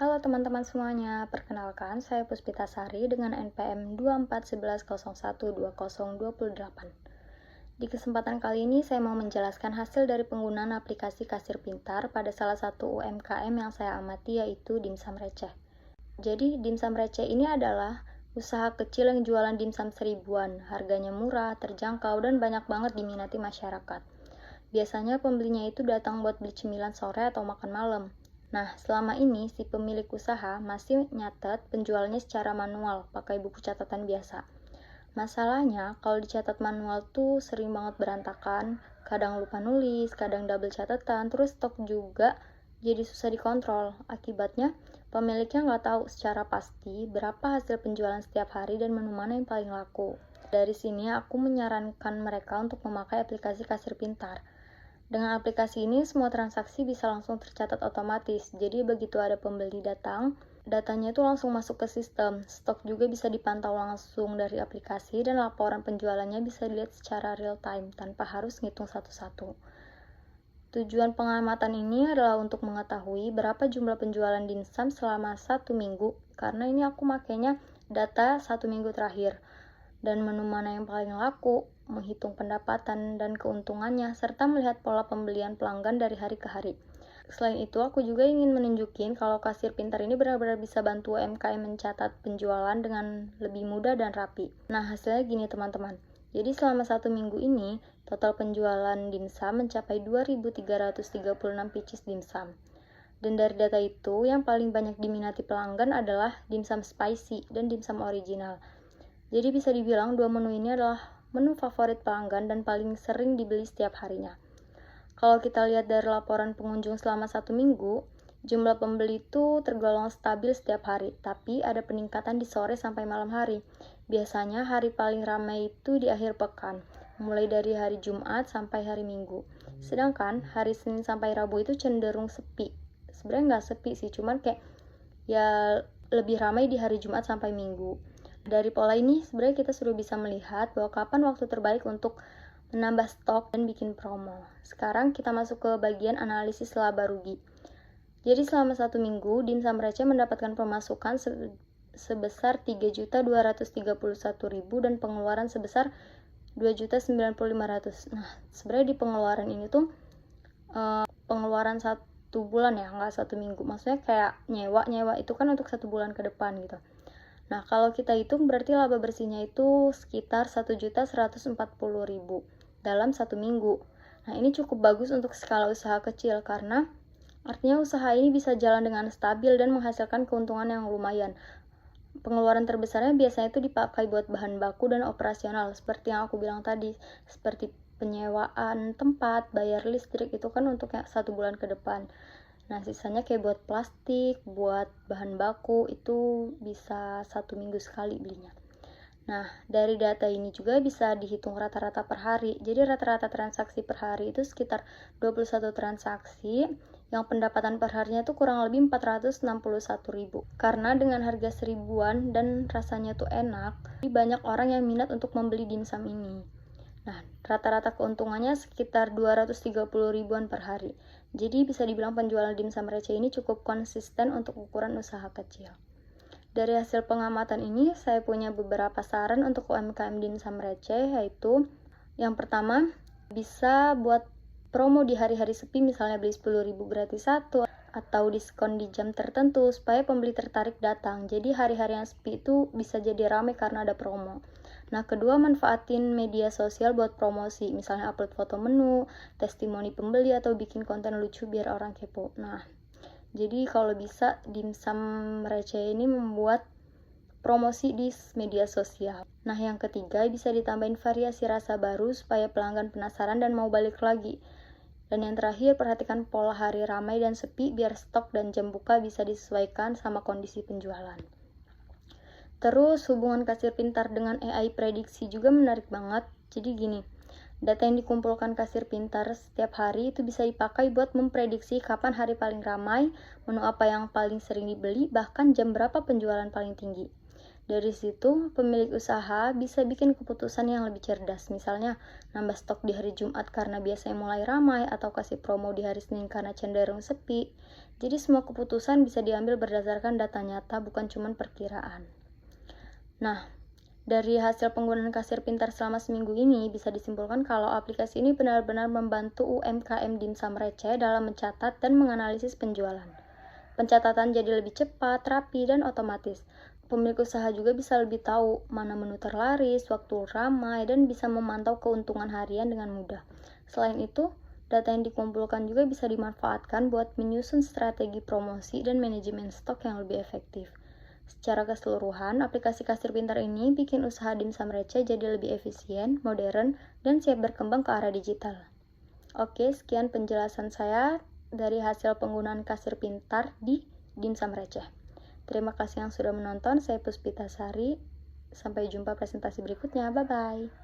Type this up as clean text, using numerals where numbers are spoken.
Halo teman-teman semuanya, perkenalkan saya Puspitasari dengan NPM 2411012028. Di kesempatan kali ini saya mau menjelaskan hasil dari penggunaan aplikasi kasir pintar pada salah satu UMKM yang saya amati, yaitu Dimsum Receh. Jadi Dimsum Receh ini adalah usaha kecil yang jualan dimsum seribuan, harganya murah, terjangkau, dan banyak banget diminati masyarakat. Biasanya pembelinya itu datang buat beli cemilan sore atau makan malam. Nah, selama ini si pemilik usaha masih nyatet penjualannya secara manual, pakai buku catatan biasa. Masalahnya, kalau dicatat manual tuh sering banget berantakan, kadang lupa nulis, kadang double catatan, terus stok juga jadi susah dikontrol. Akibatnya, pemiliknya nggak tahu secara pasti berapa hasil penjualan setiap hari dan menu mana yang paling laku. Dari sini, aku menyarankan mereka untuk memakai aplikasi kasir pintar. Dengan aplikasi ini, semua transaksi bisa langsung tercatat otomatis. Jadi begitu ada pembeli datang, datanya itu langsung masuk ke sistem. Stok juga bisa dipantau langsung dari aplikasi dan laporan penjualannya bisa dilihat secara real time tanpa harus ngitung satu-satu. Tujuan pengamatan ini adalah untuk mengetahui berapa jumlah penjualan dimsum selama 1 minggu, karena ini aku makainya data 1 minggu terakhir, dan menu mana yang paling laku, menghitung pendapatan dan keuntungannya, serta melihat pola pembelian pelanggan dari hari ke hari. Selain itu, aku juga ingin menunjukin kalau kasir pintar ini benar-benar bisa bantu UMKM mencatat penjualan dengan lebih mudah dan rapi. Nah, hasilnya gini teman-teman. Jadi selama 1 minggu ini, total penjualan dimsum mencapai 2.336 pieces dimsum. Dan dari data itu, yang paling banyak diminati pelanggan adalah dimsum spicy dan dimsum original. Jadi bisa dibilang dua menu ini adalah menu favorit pelanggan dan paling sering dibeli setiap harinya. Kalau kita lihat dari laporan pengunjung selama 1 minggu, jumlah pembeli itu tergolong stabil setiap hari, tapi ada peningkatan di sore sampai malam hari. Biasanya hari paling ramai itu di akhir pekan, mulai dari hari Jumat sampai hari Minggu. Sedangkan hari Senin sampai Rabu itu cenderung sepi. Sebenarnya nggak sepi sih, cuman kayak ya lebih ramai di hari Jumat sampai Minggu. Dari pola ini sebenarnya kita sudah bisa melihat bahwa kapan waktu terbaik untuk menambah stok dan bikin promo. Sekarang kita masuk ke bagian analisis laba rugi. Jadi selama 1 minggu, Dimsum Receh mendapatkan pemasukan sebesar 3.231.000 dan pengeluaran sebesar 2.095.000. Nah, sebenarnya di pengeluaran ini tuh pengeluaran 1 bulan ya, nggak 1 minggu. Maksudnya kayak nyewa itu kan untuk 1 bulan ke depan gitu. Nah, kalau kita hitung berarti laba bersihnya itu sekitar 1.140.000 dalam 1 minggu. Nah, ini cukup bagus untuk skala usaha kecil karena artinya usaha ini bisa jalan dengan stabil dan menghasilkan keuntungan yang lumayan. Pengeluaran terbesarnya biasanya itu dipakai buat bahan baku dan operasional, seperti yang aku bilang tadi, seperti penyewaan tempat, bayar listrik, itu kan untuk 1 bulan ke depan. Nah, sisanya kayak buat plastik, buat bahan baku, itu bisa 1 minggu sekali belinya. Nah, dari data ini juga bisa dihitung rata-rata per hari. Jadi rata-rata transaksi per hari itu sekitar 21 transaksi, yang pendapatan per harinya itu kurang lebih 461.000. Karena dengan harga seribuan dan rasanya tuh enak, banyak orang yang minat untuk membeli dimsum ini. Nah, rata-rata keuntungannya sekitar 230 ribuan per hari. Jadi bisa dibilang penjualan dimsum receh ini cukup konsisten untuk ukuran usaha kecil. Dari hasil pengamatan ini, saya punya beberapa saran untuk UMKM dimsum receh, yaitu yang pertama, bisa buat promo di hari-hari sepi, misalnya beli 10.000 gratis 1, atau diskon di jam tertentu supaya pembeli tertarik datang. Jadi hari-hari yang sepi itu bisa jadi ramai karena ada promo. Nah, kedua, manfaatin media sosial buat promosi, misalnya upload foto menu, testimoni pembeli, atau bikin konten lucu biar orang kepo. Nah, jadi kalau bisa dimsum receh ini membuat promosi di media sosial. Nah, yang ketiga, bisa ditambahin variasi rasa baru supaya pelanggan penasaran dan mau balik lagi. Dan yang terakhir, perhatikan pola hari ramai dan sepi biar stok dan jam buka bisa disesuaikan sama kondisi penjualan. Terus, hubungan kasir pintar dengan AI prediksi juga menarik banget. Jadi gini, data yang dikumpulkan kasir pintar setiap hari itu bisa dipakai buat memprediksi kapan hari paling ramai, menu apa yang paling sering dibeli, bahkan jam berapa penjualan paling tinggi. Dari situ, pemilik usaha bisa bikin keputusan yang lebih cerdas, misalnya nambah stok di hari Jumat karena biasanya mulai ramai, atau kasih promo di hari Senin karena cenderung sepi. Jadi semua keputusan bisa diambil berdasarkan data nyata, bukan cuma perkiraan. Nah, dari hasil penggunaan kasir pintar selama seminggu ini, bisa disimpulkan kalau aplikasi ini benar-benar membantu UMKM dimsum receh dalam mencatat dan menganalisis penjualan. Pencatatan jadi lebih cepat, rapi, dan otomatis. Pemilik usaha juga bisa lebih tahu mana menu terlaris, waktu ramai, dan bisa memantau keuntungan harian dengan mudah. Selain itu, data yang dikumpulkan juga bisa dimanfaatkan buat menyusun strategi promosi dan manajemen stok yang lebih efektif. Secara keseluruhan, aplikasi kasir pintar ini bikin usaha dimsum receh jadi lebih efisien, modern, dan siap berkembang ke arah digital. Oke, sekian penjelasan saya dari hasil penggunaan kasir pintar di dimsum receh. Terima kasih yang sudah menonton. Saya Puspita Sari. Sampai jumpa presentasi berikutnya. Bye-bye.